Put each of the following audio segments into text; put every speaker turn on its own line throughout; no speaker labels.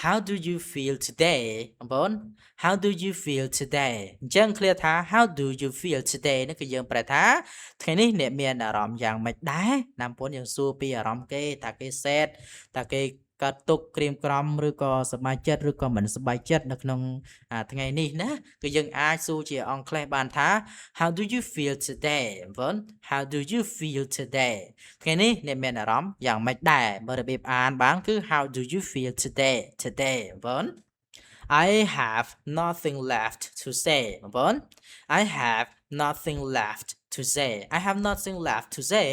how do you feel today បងប្អូន how do you feel today អញ្ចឹង clear ថា how do you feel today នេះគឺយើងប្រែថាថ្ងៃនេះអ្នកមានអារម្មណ៍យ៉ាងម៉េចដែរណាបងប្អូនយើងសួរពីអារម្មណ៍គេថាគេ sad ថាគេកាត់ទុកក្រៀមក្រំឬក៏សប្បាយចិត្តឬក៏មិនសប្បាយចិត្តនៅក្នុងថ្ងៃនេះណាគឺយើងអាចសួរជាអង់គ្លេសបានថា how do you feel today បងប្អូន how do you feel today ថ្ងៃនេះអ្នកមានអារម្មណ៍យ៉ាងម៉េចដែរបើរបៀបអានបានគឺ how do you feel today បងប្អូន I have nothing left to say បងប្អូន I have nothing left to say I have nothing left to say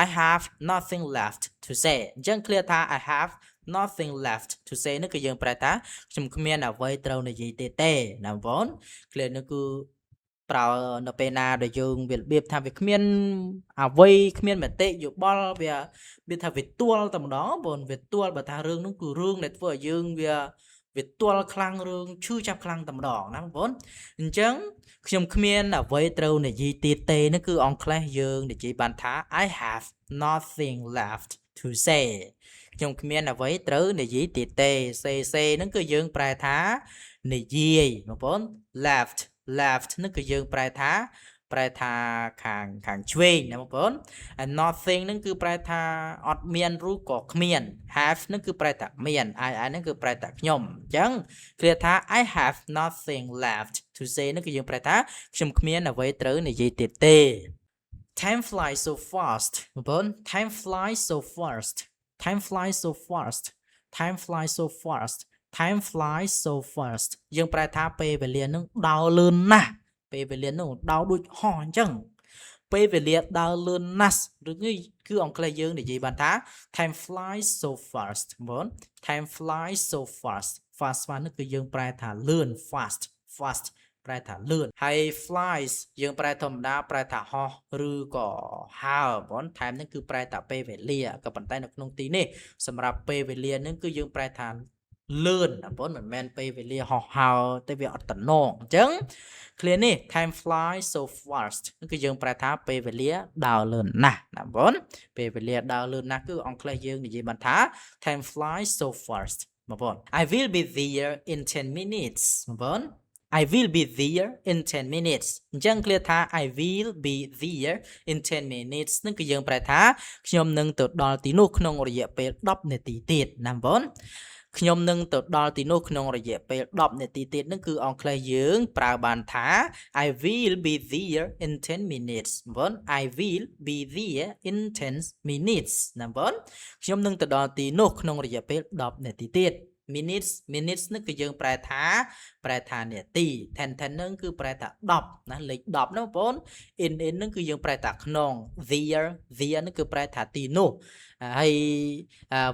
I have nothing left to say អញ្ចឹង clear ថា I have nothing left to say នេះគឺយើងប្រែថាខ្ញុំគ្មានអ្វីត្រូវនិយាយទៀតទេណាបងប្អូន clear នេះគឺប្រើនៅពេលណាដែលយើងវារបៀបថាវាគ្មានអ្វីគ្មានមតិយោបល់វាថាវាទួលតែម្ដងបងវាទួលបើថារឿងនោះគឺរឿងដែលធ្វើឲ្យយើងវាទាល់ខ្លាំងរឿងឈឺចាប់ខ្លាំងតែម្ដងណាបងប្អូនអញ្ចឹងខ្ញុំគ្មានអ្វីត្រូវនិយាយទៀតទេនេះគឺអង់គ្លេសយើងនិយាយបានថា I have nothing left to say ខ្ញុំគ្មានអ្វីត្រូវនិយាយទៀតទេ say ហ្នឹងគឺយើងប្រែថានិយាយបងប្អូន left ហ្នឹងគឺយើងប្រែថាខាងឆ្វេងណាបងប្អូន and nothing ហ្នឹងគឺប្រែថាអត់មានឬក៏គ្មាន have ហ្នឹងគឺប្រែថាមាន I ហ្នឹងគឺប្រែថាខ្ញុំអញ្ចឹងគឺថា I have nothing left to say ហ្នឹងគឺយើងប្រែថាខ្ញុំគ្មានអ្វីត្រូវនិយាយទៀតទេ time flies so fast បងប្អូន time flies so fast time flies so fast time flies so fast time flies so fast យើងប្រែថាពេលវេលានឹងដើរលឿនណាស់ពេលវេលានោះដើរដូចហោះអញ្ចឹងពេលវេលាដើរលឿនណាស់ឬគឺអង់គ្លេសយើងនិយាយបានថា time flies so fast បង time flies so fast fast នេះគឺយើងប្រែថាលឿន fast ប្រែថាលឿនហើយ flies យើងប្រែធម្មតាប្រែថាហោះឬក៏ហើរបង time នេះគឺប្រែថាពេលវេលាក៏ប៉ុន្តែនៅក្នុងទីនេះសម្រាប់ពេលវេលានឹងគឺយើងប្រែថាលឿនបងប្អូនមិនមែនពេលវេលាហោះហើរតែវាអត់តំណងអញ្ចឹង clear នេះ time flies so fast គឺយើងប្រែថាពេលវេលាដើរលឿនណាស់ណាបងប្អូនពេលវេលាដើរលឿនណាស់គឺអង់គ្លេសយើងនិយាយបានថា time flies so fast បងប្អូន I will be there in 10 minutes បងប្អូន I will be there in 10 minutes អញ្ចឹង clear ថា I will be there in 10 minutes នឹងគឺយើងប្រែថាខ្ញុំនឹងទៅដល់ទីនោះក្នុងរយៈពេល10នាទីទៀតណាបងប្អូនខ្ញុំនឹងទៅដល់ទីនោះក្នុងរយៈពេល10នាទីទៀតនឹងគឺអង់គ្លេសយើងប្រើបានថា I will be there in 10 minutes បង I will be there in 10 minutes ណាបងខ្ញុំនឹងទៅដល់ទីនោះក្នុងរយៈពេល10នាទីទៀត minutes នេះគឺយើងប្រែថានាទី10ហ្នឹងគឺប្រែថា10ណាលេខ10ណាបងប្អូន in ហ្នឹងគឺយើងប្រែថាក្នុង there ហ្នឹងគឺប្រែថាទីនោះហើយ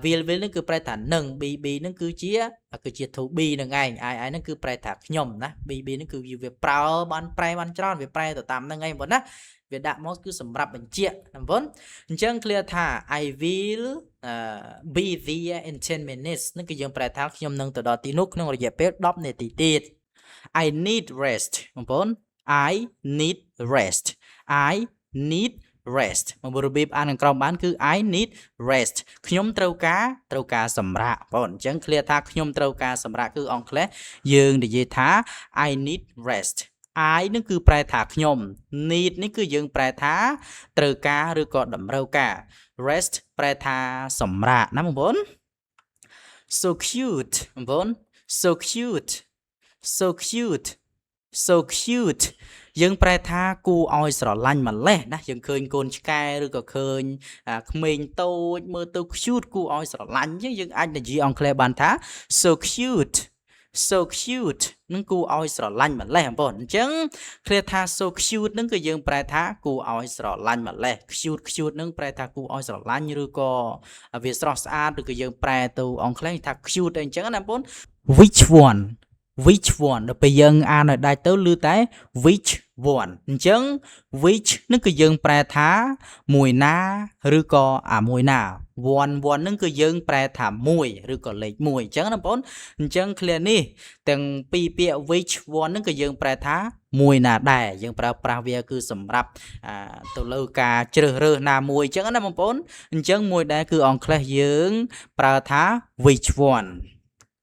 will ហ្នឹងគឺប្រែថានឹង be ហ្នឹងគឺជា to be ហ្នឹងឯង I ហ្នឹងគឺប្រែថាខ្ញុំណា be ហ្នឹងគឺវាប្រើបានប្រែបានច្រើនវាប្រែទៅតាមហ្នឹងឯងបងណាវាដាក់មកគឺសម្រាប់បញ្ជាក់ណាបងប្អូនអញ្ចឹង clear ថា I will be there in 10 minutes ហ្នឹងគឺយើងប្រែថាខ្ញុំនឹងទៅដល់ទីនោះក្នុងរយៈពេល10នាទីទៀត I need rest បងប្អូន I need rest មករបៀបអានខាងក្រោមបានគឺ I need rest ខ្ញុំត្រូវការសម្រាកបងអញ្ចឹង clear ថាខ្ញុំត្រូវការសម្រាកគឺអង់គ្លេសយើងនិយាយថា I need rest I នឹងគឺប្រែថាខ្ញុំ need នេះគឺយើងប្រែថាត្រូវការឬក៏តម្រូវការ rest ប្រែថាសម្រាកណាបងប្អូន so cute បងប្អូន so cute យើងប្រែថាគួរឲ្យស្រឡាញ់ម្លេះណាយើងឃើញកូនឆ្កែឬក៏ឃើញក្មេងតូចមើលទៅ cute គួរឲ្យស្រឡាញ់អញ្ចឹងយើងអាចនិយាយអង់គ្លេសបានថា so cute នឹងគួរឲ្យស្រឡាញ់ម្លេះបងប្អូនអញ្ចឹង clear ថា so cute នឹងគឺយើងប្រែថាគួរឲ្យស្រឡាញ់ម្លេះ cute នឹងប្រែថាគួរឲ្យស្រឡាញ់ឬក៏វាស្រស់ស្អាតឬក៏យើងប្រែទៅអង់គ្លេសថា cute អីអញ្ចឹងណាបងប្អូន which one ដល់ពេលយើងអានឲ្យដាច់ទៅឮតែ which one អញ្ចឹង which នឹងគឺយើងប្រែថាមួយណាឬក៏មួយណា one នឹងគឺយើងប្រែថាមួយឬក៏លេខ1អញ្ចឹងណាបងប្អូនអញ្ចឹង clear នេះទាំងពីរពាក្យ which one នឹងគឺយើងប្រែថាមួយណាដែរយើងប្រើប្រាស់វាគឺសម្រាប់ទៅលើការជ្រើសរើសណាមួយអញ្ចឹងណាបងប្អូនអញ្ចឹងមួយដែរគឺអង់គ្លេសយើងប្រើថា which one